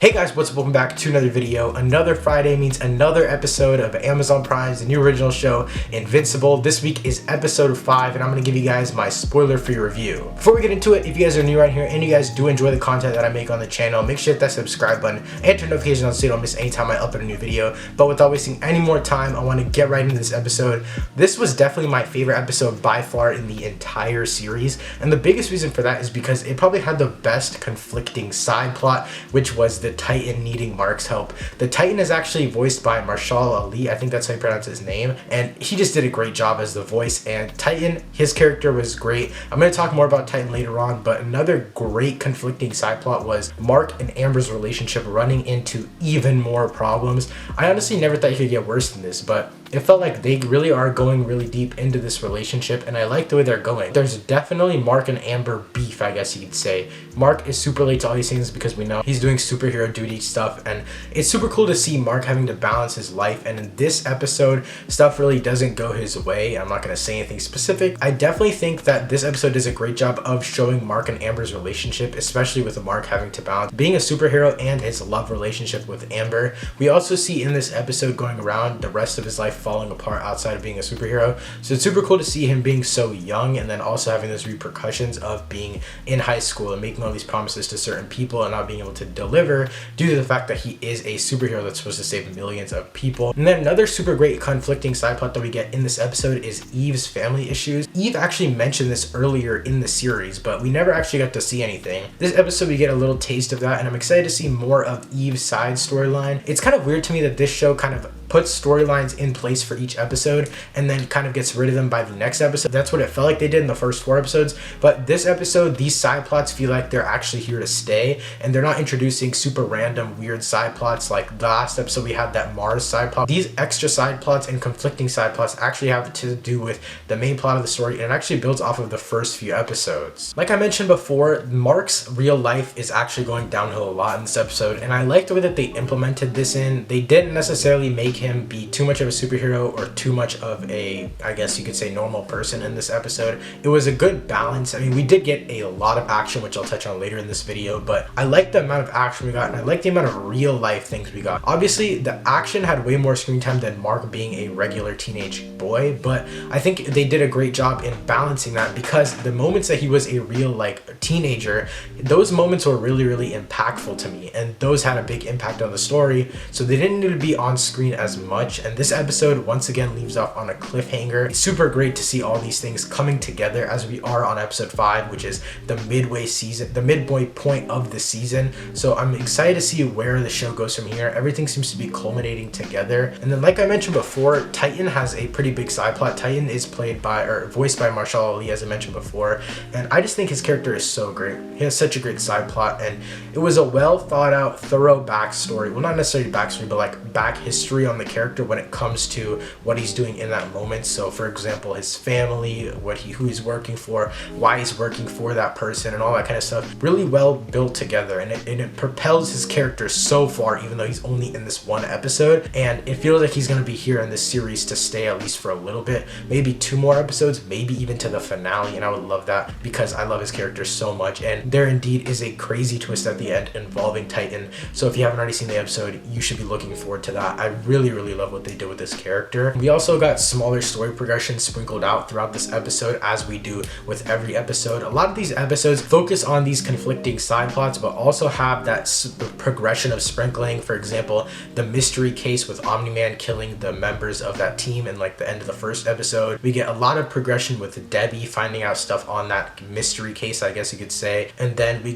Hey guys, what's up? Welcome back to another video. Another Friday means another episode of Amazon Prime's new original show, Invincible. This week is episode 5, and I'm going to give you guys my spoiler-free review. Before we get into it, if you guys are new right here and you guys do enjoy the content that I make on the channel, make sure to hit that subscribe button and turn notifications on so you don't miss any time I upload a new video. But without wasting any more time, I want to get right into this episode. This was definitely my favorite episode by far in the entire series, and the biggest reason for that is because it probably had the best conflicting side plot, which was the Titan needing Mark's help. The Titan is actually voiced by Marshall Ali, I think that's how you pronounce his name, and he just did a great job as the voice. And Titan, his character was great. I'm going to talk more about Titan later on, but another great conflicting side plot was Mark and Amber's relationship running into even more problems. I honestly never thought it could get worse than this, but it felt like they really are going really deep into this relationship, and I like the way they're going. There's definitely Mark and Amber beef, I guess you could say. Mark is super late to all these things because we know he's doing superhero duty stuff, and it's super cool to see Mark having to balance his life. And in this episode, stuff really doesn't go his way. I'm not going to say anything specific. I definitely think that this episode does a great job of showing Mark and Amber's relationship, especially with Mark having to balance being a superhero and his love relationship with Amber. We also see in this episode going around the rest of his life falling apart outside of being a superhero. So it's super cool to see him being so young, and then also having those repercussions of being in high school and making all these promises to certain people and not being able to deliver due to the fact that he is a superhero that's supposed to save millions of people. And then another super great conflicting side plot that we get in this episode is Eve's family issues. Eve actually mentioned this earlier in the series, but we never actually got to see anything. This episode we get a little taste of that, and I'm excited to see more of Eve's side storyline. It's kind of weird to me that this show kind of puts storylines in place for each episode and then kind of gets rid of them by the next episode. That's what it felt like they did in the first 4 episodes, but this episode, these side plots feel like they're actually here to stay, and they're not introducing super random weird side plots like the last episode we had that Mars side plot. These extra side plots and conflicting side plots actually have to do with the main plot of the story, and it actually builds off of the first few episodes. Like I mentioned before, Mark's real life is actually going downhill a lot in this episode, and I like the way that they implemented this in. They didn't necessarily make him be too much of a superhero or too much of a, I guess you could say, normal person in this episode. It was a good balance. I mean, we did get a lot of action, which I'll touch on later in this video, but I like the amount of action we got, and I like the amount of real life things we got. Obviously, the action had way more screen time than Mark being a regular teenage boy, but I think they did a great job in balancing that, because the moments that he was a real teenager, those moments were really impactful to me, and those had a big impact on the story, so they didn't need to be on screen as much. And this episode once again leaves off on a cliffhanger. It's super great to see all these things coming together as we are on episode 5, which is the midway point of the season. So I'm excited to see where the show goes from here. Everything seems to be culminating together. And then, like I mentioned before, Titan has a pretty big side plot. Titan is played by, or voiced by, Marshall Ali, as I mentioned before, and I just think his character is so great. He has such a great side plot, and it was a well thought out, thorough backstory. Well, not necessarily backstory, but like back history on the character when it comes to what he's doing in that moment. So for example, his family, who he's working for, why he's working for that person, and all that kind of stuff. Really well built together, and it propels his character so far, even though he's only in this 1 episode, and it feels like he's going to be here in this series to stay at least for a little bit, maybe 2 more episodes, maybe even to the finale, and I would love that because I love his character so much. And there indeed is a crazy twist at the end involving Titan, so if you haven't already seen the episode, you should be looking forward to that. I really love what they did with this character. We also got smaller story progression sprinkled out throughout this episode, as we do with every episode. A lot of these episodes focus on these conflicting side plots, but also have that progression of sprinkling. For example, the mystery case with Omni-Man killing the members of that team in like the end of the first episode. We get a lot of progression with Debbie finding out stuff on that mystery case, I guess you could say. And then we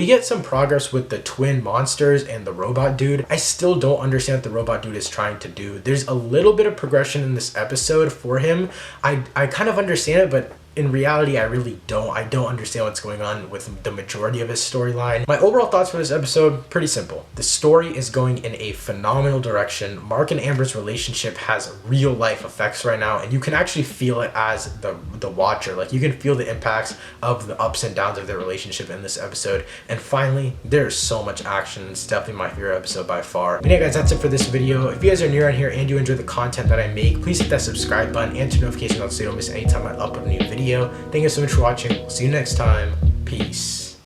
get some progress with the twin monsters and the robot dude. I still don't understand what the robot dude is trying to do. There's a little bit of progression in this episode for him. I kind of understand it, but in reality, I really don't. I don't understand what's going on with the majority of his storyline. My overall thoughts for this episode, pretty simple. The story is going in a phenomenal direction. Mark and Amber's relationship has real life effects right now, and you can actually feel it as the watcher. Like, you can feel the impacts of the ups and downs of their relationship in this episode. And finally, there's so much action. It's definitely my favorite episode by far. And yeah, guys, that's it for this video. If you guys are new around here and you enjoy the content that I make, please hit that subscribe button and turn notifications on so you don't miss any time I upload a new video. Thank you so much for watching. We'll see you next time. Peace.